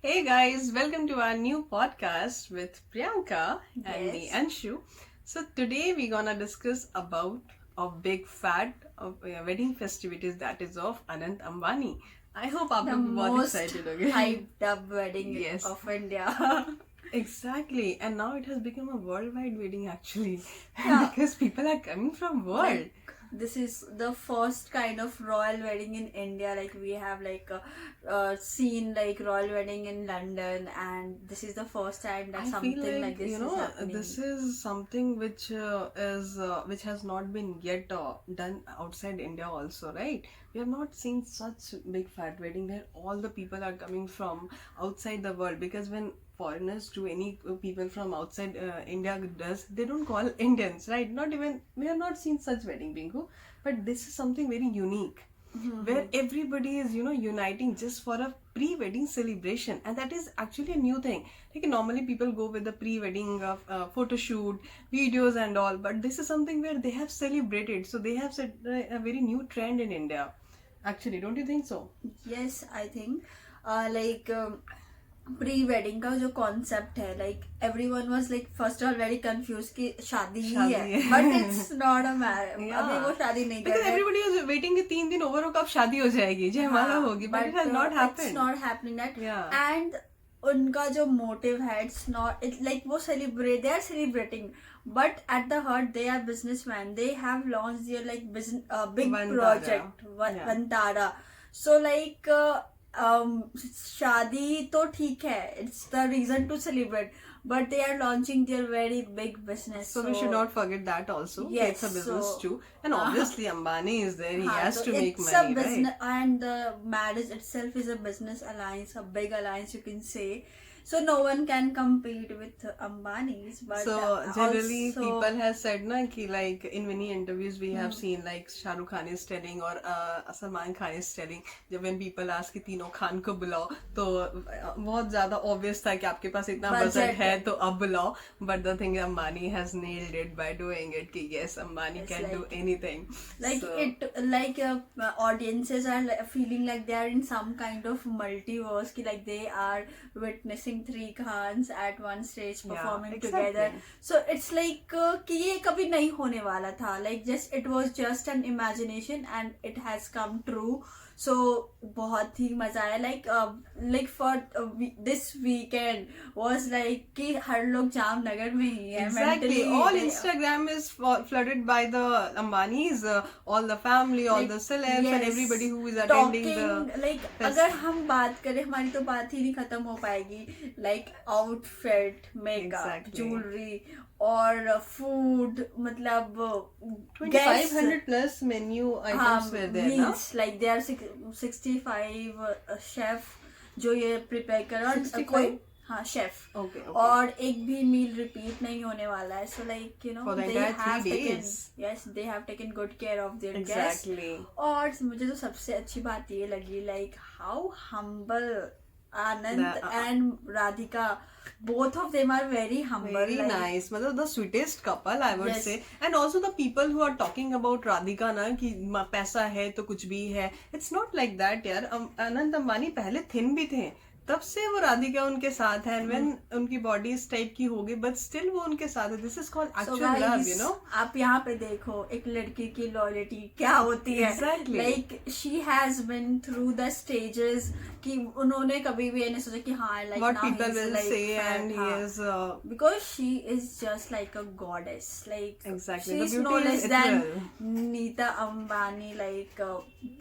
Hey guys, welcome to our new podcast with Priyanka and me, Yes. Anshu. So today we're gonna discuss about a big fat of wedding festivities that is of Anant Ambani. I hope आप The लोग भी बहुत most excited होंगे. hyped up wedding Yes, of India. exactly. And now it has become a worldwide wedding actually, Yeah. because people are coming from world. Like this is the first kind of royal wedding in India. Like we have seen like royal wedding in London, and this is the first time that I something feel like this is happening. this is something which has not been yet done outside India also, right? We have not seen such big fat wedding where all the people are coming from outside the world, because when foreigners do any people from outside India does, they don't call Indians, right? Not even we have not seen such wedding, Bingu, but this is something very unique where everybody is uniting just for a pre-wedding celebration, and that is actually a new thing. Like normally people go with the pre-wedding photo shoot videos and all, but this is something where they have celebrated, so they have set a very new trend in India actually. Don't you think so? Yes, I think like pre wedding का जो concept है like everyone was like first of all very confuse कि शादी ही शादी है है। But it's not a marriage Yeah. अभी वो शादी नहीं कर Because रहे everybody was waiting कि 3 दिन ओवर हो कब शादी हो जाएगी, जयमाला होगी, but it has not it's happened. Not happening that Yeah. And उनका जो मोटिव है इट्स नॉट इट लाइक वो celebrate they are celebrating but at the heart they are businessman they have launch their like big Vantara. Project Yeah. Vantara so like शादी तो ठीक है it's the reason to celebrate but they are launching their very big business So we should not forget that also. Yes, It's a business so- too. And obviously Ambani is there. He has so to make it's money, a business right? and the marriage itself is a business alliance, a big alliance you can say. So no one can compete with Ambani's, but So generally also, people have said na ki like in many interviews we have seen like Shah Rukh Khan is telling or Salman Khan is telling, जब when people ask कि तीनों खान को बुलाओ तो बहुत ज्यादा obvious था कि आपके पास इतना Budget budget है है। तो अब बुलाओ, but the thing is Ambani has nailed it by doing it कि yes Ambani It's can do like- anything. like So, it like audiences are feeling like they are in some kind of multiverse ki like they are witnessing three Khans at one stage performing exactly. together so it's like कि ये कभी नहीं होने वाला था like just it was just an imagination and it has come true so बहुत ही मजा आया like for this weekend was like कि हर लोग जामनगर में ही है Exactly. mentally All they- Instagram is flooded by the Ambanis, all the family, all Like, the celebs, and yes, everybody who is attending talking, like fest- अगर हम बात करें हमारी तो बात ही नहीं खत्म हो पाएगी like outfit makeup Exactly. jewelry और food मतलब 2500 plus menu items were there, na? meals like there are 65 chef जो ये प्रिपेयर कर और 65? कोई हाँ शेफ Okay, okay. और एक भी मील रिपीट नहीं होने वाला है so like you know For the they entire have 3 taken days. yes they have taken good care of their guests Exactly. और मुझे तो सबसे अच्छी बात ये लगी like how humble Anand and Radhika both of them are very humble Very like, nice. मतलब the sweetest couple I would Yes. say. And also the people who are talking about Radhika ना कि पैसा है तो कुछ भी है. It's not like that यार. अनंत अंबानी पहले thin भी थे. तब से वो राधिका उनके साथ है, and when उनकी बॉडी इस टाइप की होगी बट स्टिल वो उनके साथ है. This is called So actual love, guys, you know. आप यहाँ पे देखो एक लड़की की लॉयल्टी क्या होती है Exactly. Like she has been through the stages कि उन्होंने कभी भी ये नहीं सोचा कि हाँ like What people will say, and he is because she is just like a goddess like Exactly. she The is beauty no is less than ethereal. Nita Ambani like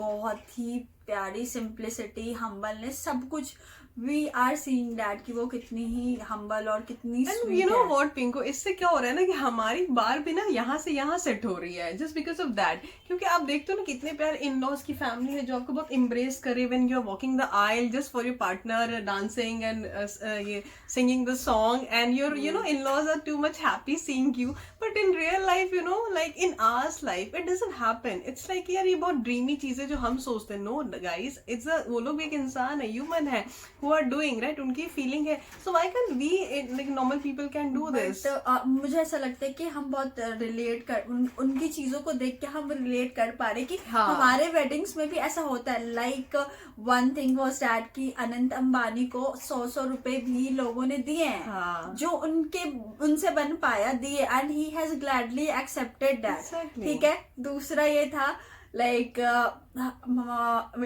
बहुत ही प्यारी सिंप्लिसिटी हम्बलनेस सब कुछ वी आर सीइंग दैट कि वो कितनी ही humble और कितनी And sweet you know है what, पिंको, इससे क्या हो रहा है ना कि हमारी बार भी ना यहाँ से यहाँ सेट हो रही है जस्ट बिकॉज ऑफ दैट. क्योंकि आप देखते हो ना कितने प्यार इन लॉज की फैमिली है जो आपको बहुत इम्ब्रेस करे when you are walking the aisle just for your partner dancing and ये singing the song, and your you know in laws are too much happy seeing you. But in real life you know like in ours life it doesn't happen. It's like यार ये बहुत dreamy चीजें जो हम सोचते हैं. No, guys, it's a वो लोग भी एक इंसान है, ह्यूमन है, who are doing right, उनकी फीलिंग है, so why can't we like normal people can do this? But मुझे ऐसा लगता है कि हम बहुत रिलेट कर उनकी चीजों को देख के हम रिलेट कर पा रहे कि हाँ. हमारे वेडिंग्स में भी ऐसा होता है. Like one thing was that कि अनंत अंबानी को 100 रुपए भी लोगों ने दिए हैं. हाँ. जो उनसे बन पाया दिए, and he has gladly accepted that. Exactly. ठीक है. दूसरा ये था लाइक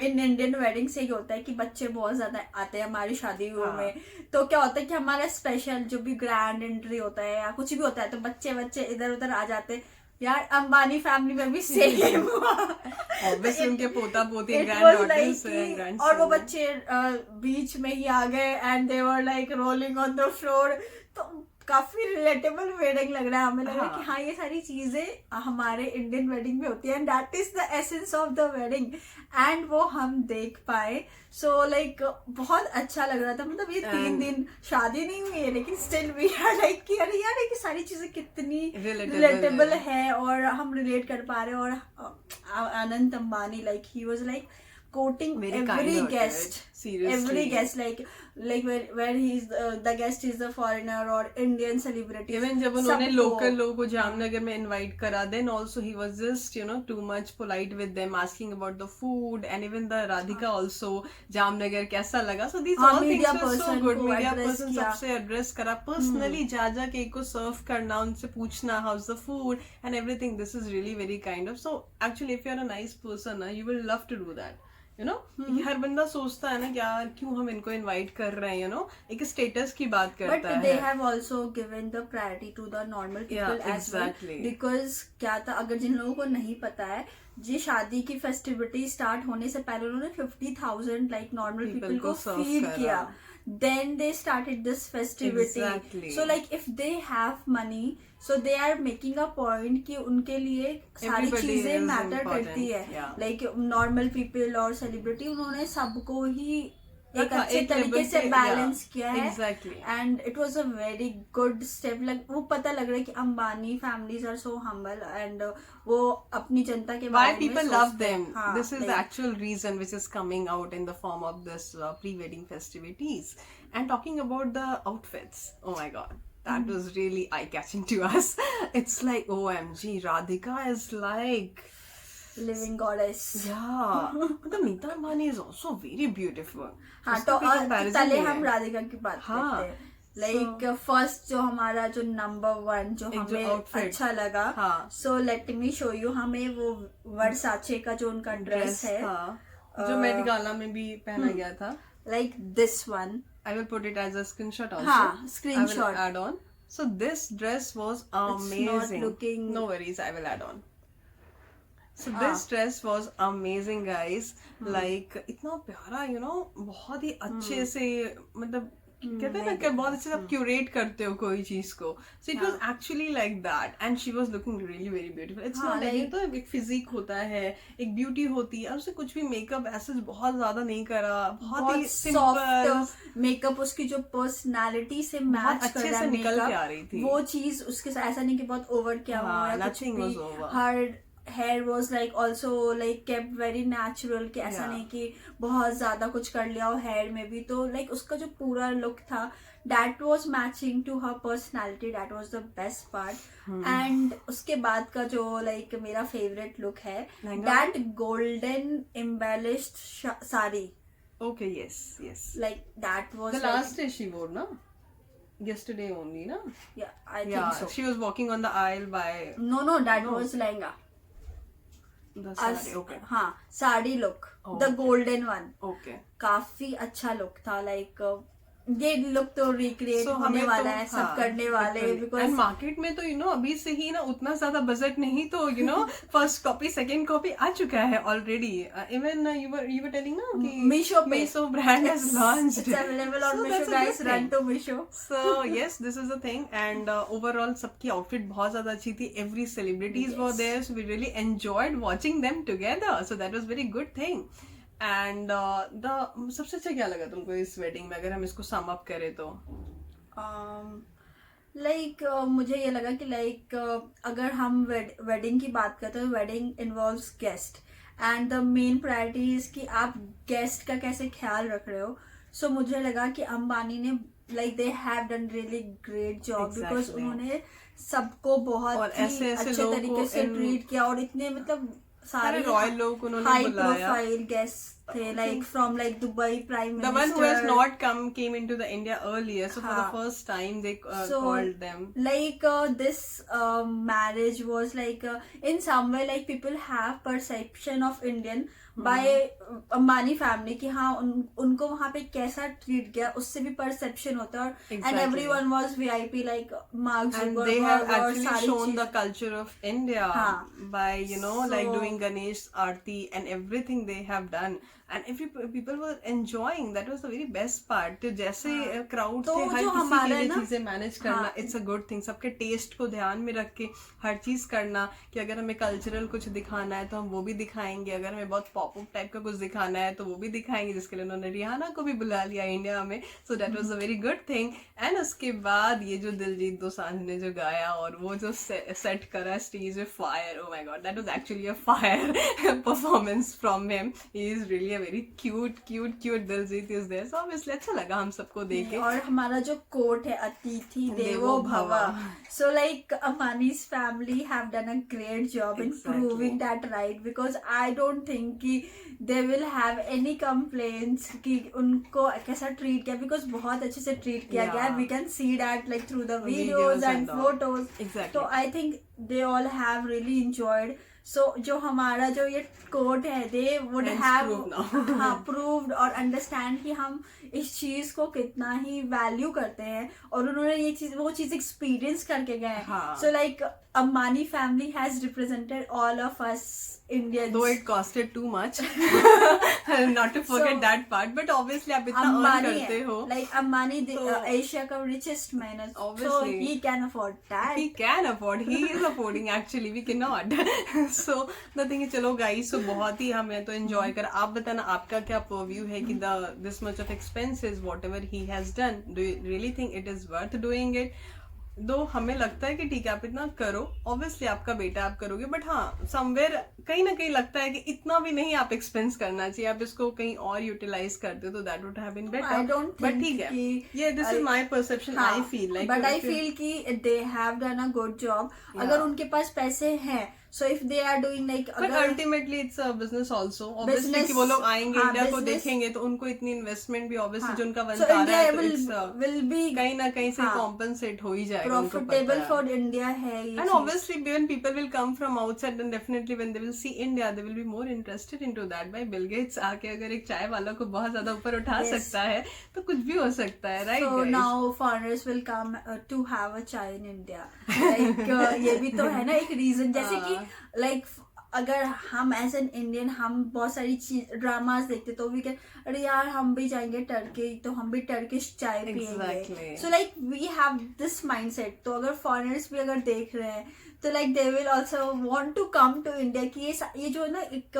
इन इंडियन वेडिंग से ये होता है कि बच्चे बहुत ज्यादा आते हैं हमारी शादियों हाँ. में. तो क्या होता है कि हमारा स्पेशल जो भी ग्रैंड एंट्री होता है या कुछ भी होता है तो बच्चे इधर उधर आ जाते हैं. यार अंबानी फैमिली में भी सेम हुआ. Obviously उनके पोता पोती It grand was daughters like हैं, कि- ग्रैंड और वो बच्चे बीच में ही आ गए and they were like rolling on the floor. तो काफी रिलेटेबल वेडिंग लग रहा है. हमें लग रहा है कि हाँ ये सारी चीजें हमारे इंडियन वेडिंग में होती है and that is the essence of the wedding. And वो हम देख पाए. सो लाइक बहुत अच्छा लग रहा था. मतलब ये 3 दिन शादी नहीं हुई है लेकिन स्टिल वी आर लाइक कि अरे यार ये सारी चीजें कितनी रिलेटेबल है और हम रिलेट कर पा रहे हैं. और Anant Ambani like he was like quoting Very every kind-hearted, guest. seriously. Every guest like where he's the guest is the foreigner or Indian celebrity. Even जब उन्होंने सबको. लोकल लोगों को जामनगर में इनवाइट करा, then also he was just too much polite with them, asking about the food and even the Radhika also Jamnagar कैसा लगा. So these all media things were so person good. को मीडिया address पर्सन किया. सबसे address करा personally, जा जा के को सर्व करना, उनसे पूछना how is the food and everything. This is really very kind of. So actually if you are a nice person you will love to do that. हर बंदा सोचता है ना कि यार क्यों हम इनको इनवाइट कर रहे हैं, एक स्टेटस की बात But करता they है. have also given the priority to the normal people Yeah, as well. exactly. Because क्या था, अगर जिन लोगों को नहीं पता है, जी शादी की फेस्टिविटी स्टार्ट होने से पहले उन्होंने 50,000 लाइक नॉर्मल People पीपल को को serve फीड करा. किया. Then they started this festivity. Exactly. So like if they have money, so they are making a point कि उनके लिए सारी Everybody चीजें is मैटर important. करती है. Yeah. लाइक नॉर्मल पीपल और सेलिब्रिटी उन्होंने सबको ही एक रखा, अच्छे एक तरीके level से पे, बैलेंस yeah, किया है. exactly. And it was a very good step. Like वो पता लग रहा है कि Ambani families are so humble and वो अपनी जनता के Why बारे में people love सोचते हैं. them. हाँ, This is the like, actual reason which is coming out in the form of this pre-wedding festivities. And talking about the outfits, oh my god, that was really eye-catching to us. It's like OMG, Radhika is like, living goddess. yeah, the Nita Ambani is also very beautiful. हाँ उसका तो कोई comparison पहले नहीं हम है. राधिका की बात हाँ, करते हैं. लाइक फर्स्ट जो हमारा जो नंबर 1 जो एक जो हमें outfit. अच्छा लगा. हाँ. So let me show you. हमें वो वर्साचे का जो उनका ड्रेस है था, जो मेट गाला में भी पहना गया था. Like this one. I will put it as a screenshot also. हाँ, screenshot. I will add on. So this dress was amazing. looking- No worries, I will add on. So this dress was amazing, guys. Like इतना प्यारा, बहुत ही अच्छे से, मतलब कहते हैं ना कि बहुत अच्छे से आप क्यूरेट करते हो कोई चीज को. So it was actually like that, and she was looking really very beautiful. It's हाँ, not like ये like- तो एक फिजिक होता है, एक ब्यूटी होती है, और उसे कुछ भी मेकअप ऐसे बहुत ज्यादा नहीं करा, बहुत ही सिंपल, सॉफ्ट मेकअप. उसकी जो पर्सनालिटी से मैच अच्छे कर रहा से है निकल के makeup, आ रही थी. वो चीज उसके साथ ऐसा नहीं कि बहुत ओवर किया हुआ हाँ, या कुछ nothing भी. was over. Her hair was like also like kept very natural. कि ऐसा Yeah. नहीं कि बहुत ज्यादा कुछ कर लिया हो हेयर में भी. तो लाइक उसका जो पूरा लुक था that was matching to her personality. That was the best part. And उसके बाद का जो लाइक मेरा फेवरेट लुक है lehenga? That golden embellished sari. Okay, yes. Like that was The last day she wore, na? Yesterday only, na? I think Yeah, so. she was walking on the aisle by No, that No. was lehenga. the saree. Okay. हाँ, sari look, Oh, the okay. Golden one. Okay. काफी अच्छा look था. Like ये look तो recreate So, होने हमें वाला तो, है, सब हाँ, करने वाले. literally. बिकॉज And market में तो अभी से ही ना उतना ज्यादा बजट नहीं, तो फर्स्ट कॉपी सेकंड कॉपी आ चुका है already. Even you were telling ना कि Meesho पे Meesho brand has launched. It's available on So Meesho, that's a guys. good Run thing. to Meesho. So yes, this is the thing, and overall सबकी outfit बहुत ज्यादा अच्छी थी. Every celebrities were Yes. there, so we really enjoyed watching them together. So that was very good thing. And the सबसे अच्छा क्या लगा तुमको इस wedding में, अगर हम इसको sum up करें तो? लाइक मुझे ये लगा कि लाइक अगर हम वेडिंग की बात करते हैं तो wedding involves guest and the main priority is कि आप गेस्ट का कैसे ख्याल रख रहे हो. सो मुझे लगा कि अंबानी ने like they have done really great job, because Exactly. उन्होंने सबको बहुत और ही ऐसे अच्छे लोगों तरीके को से ट्रीट किया, और इतने मतलब सारे सारे रॉयल लोग उन्होंने हाई बुलाया. प्रोफाइल गेस्ट थे, like from like Dubai prime The one who has minister. not came into the India earlier, so for the हाँ. first time they So, called them. like this marriage was like in some way like people have perception of Indian by Ambani family कि हाँ उनको वहाँ पे कैसा treat किया, उससे भी परसेप्शन होता है. और and everyone was VIP like mark And they have Zuckerberg और actually सारी shown the चीज. culture of India हाँ. by like So- doing Ganesh Aarti and everything they have done, and people were enjoying. That was the very best part. तो जैसे crowd तो थे, हर जो किसी हमारा के लिए ना- चीजें मैनेज करना, हाँ. It's a good thing. सबके टेस्ट को ध्यान में रख के हर चीज करना, कि अगर हमें कल्चरल कुछ दिखाना है तो हम वो भी दिखाएंगे, अगर हमें बहुत पॉप अप टाइप का कुछ दिखाना है तो वो भी दिखाएंगे, जिसके लिए उन्होंने रिहाना को भी बुला लिया इंडिया में. So that was a very good thing. And उसके बाद ये जो दिलजीत दोसांझ ने जो गाया और वो जो सेट करा स्टेज में, fire, oh my God, that was actually a fire performance from him. He is really a very cute Diljit is there. So obviously अच्छा लगा हम सबको देख के. और हमारा जो कोट है अतिथि देवो भव. So like Ambani's family have done a great job in Exactly. proving that right, because I don't think कि they will have any complaints कि उनको कैसा treat किया, because बहुत अच्छे से treat किया गया. Yeah. We can see that like through the Videos videos and and all. photos. Exactly. So I think they all have really enjoyed. So जो हमारा जो ये कोट है, they would Hence have proved now. हाँ proved और understand कि हम इस चीज को कितना ही वैल्यू करते हैं, और उन्होंने ये चीज वो चीज एक्सपीरियंस करके गए. हाँ. So like Ambani family has represented all of us Indians. Though it costed too much, not to forget So, that part, but obviously आप इतना earn अंबानी करते हो. like अंबानी So- एशिया का richest man है, so Obviously. he can afford that. He can afford. He is affording. Actually, we cannot. So the thing is, चलो guys, so बहुत ही हमें तो enjoy कर. आप बताना आपका क्या purview है कि this much of expenses, whatever he has done, do you really think it is worth doing it? दो हमें लगता है कि ठीक है आप इतना करो, ऑब्वियसली आपका बेटा आप करोगे, बट हाँ समवेयर कहीं ना कहीं लगता है कि इतना भी नहीं आप एक्सपेंस करना चाहिए, आप इसको कहीं और यूटिलाइज करते हो तो that would have been I better. don't but think ठीक है, कि- ये this is my perception. I feel like, but I feel कि they have done a good job. अगर उनके पास पैसे हैं, so if they are doing like, but ultimately it's a business also. Obviously Business, कि वो लोग आएंगे हाँ, इंडिया को business- देखेंगे तो उनको इतनी इन्वेस्टमेंट भी ऑब्वियसली जो उनका सो बनता रहा इंडिया है तो it's, विल बी कहीं ना कहीं से हाँ, कॉम्पनसेट हो ही जाएगा. उनको पता प्रॉफिटेबल है. फॉर इंडिया है ये And चीज. obviously, when people will come from outside, then definitely when they will see India, they will be more interested into that. By Bill Gates आके अगर एक चाय वाला को बहुत ज्यादा ऊपर उठा Yes. सकता है तो कुछ भी हो सकता है, right? So guys? now foreigners will come to have a chai in India. Like ये भी तो है ना एक रीजन, जैसे कि like अगर हम एज एन इंडियन हम बहुत सारी चीज ड्रामास देखते तो वी कैन, अरे यार हम भी जाएंगे टर्की तो हम भी टर्किश चाय पियेंगे. Exactly. So like we have this mindset. तो अगर फॉरेनर्स भी अगर देख रहे हैं तो like they will also want to come to India, कि ये जो है ना एक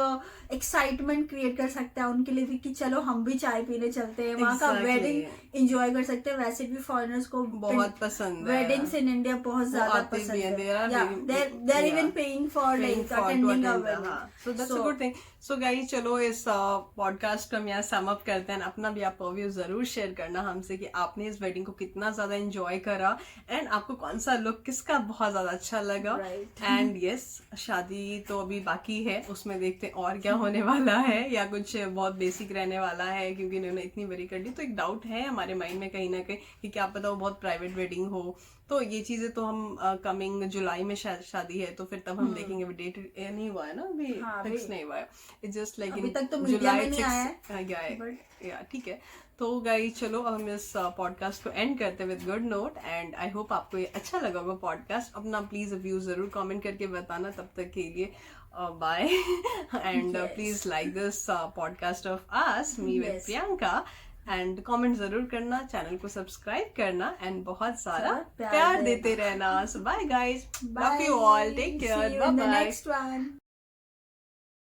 एक्साइटमेंट क्रिएट कर सकता है उनके लिए भी कि चलो हम भी चाय पीने चलते हैं, वहाँ का Exactly. वेडिंग एंजॉय कर सकते हैं. वैसे भी फॉरेनर्स को बहुत पसंद है. वेडिंग्स इन इंडिया बहुत ज्यादा आते पसंद भी हैं, है. they are Yeah, very- they're yeah. even paying for Paying like for to attending a attend the- wedding. हाँ. So that's a good thing. So guys, चलो इस पॉडकास्ट को हम यहाँ सम अप करते हैं. अपना भी आप व्यू जरूर शेयर करना हमसे कि आपने इस वेडिंग को कितना ज्यादा एंजॉय करा एंड आपको कौन सा लुक किसका बहुत ज्यादा अच्छा लगा. Right. एंड यस, शादी तो अभी बाकी है, उसमें देखते हैं और क्या होने वाला है या कुछ बहुत बेसिक रहने वाला है, क्योंकि इन्होंने इतनी बड़ी कर दी तो एक डाउट है हमारे माइंड में कहीं ना कहीं कि क्या पता वो बहुत प्राइवेट वेडिंग हो. तो ये चीजें तो हम कमिंग जुलाई में शादी है तो फिर तब हम देखेंगे. डेट नहीं हुआ है ना अभी, हाँ, फिक्स नहीं हुआ है. इट्स जस्ट लाइक अभी तक तो मीडिया में नहीं आया है. या ठीक है. तो गाइस चलो अब हम इस पॉडकास्ट को एंड करते हैं with good note and I hope आपको ये अच्छा लगा होगा पॉडकास्ट. अपना प्लीज व्यू जरूर कमेंट करके बताना. तब तक के लिए bye and Yes. Please like this podcast of us me with Yes. Priyanka and comment जरूर करना, चैनल को सब्सक्राइब करना एंड बहुत सारा प्यार प्यार देना. देते रहना. So bye guys, Bye. Love you all, take care, See you bye in the bye. next one.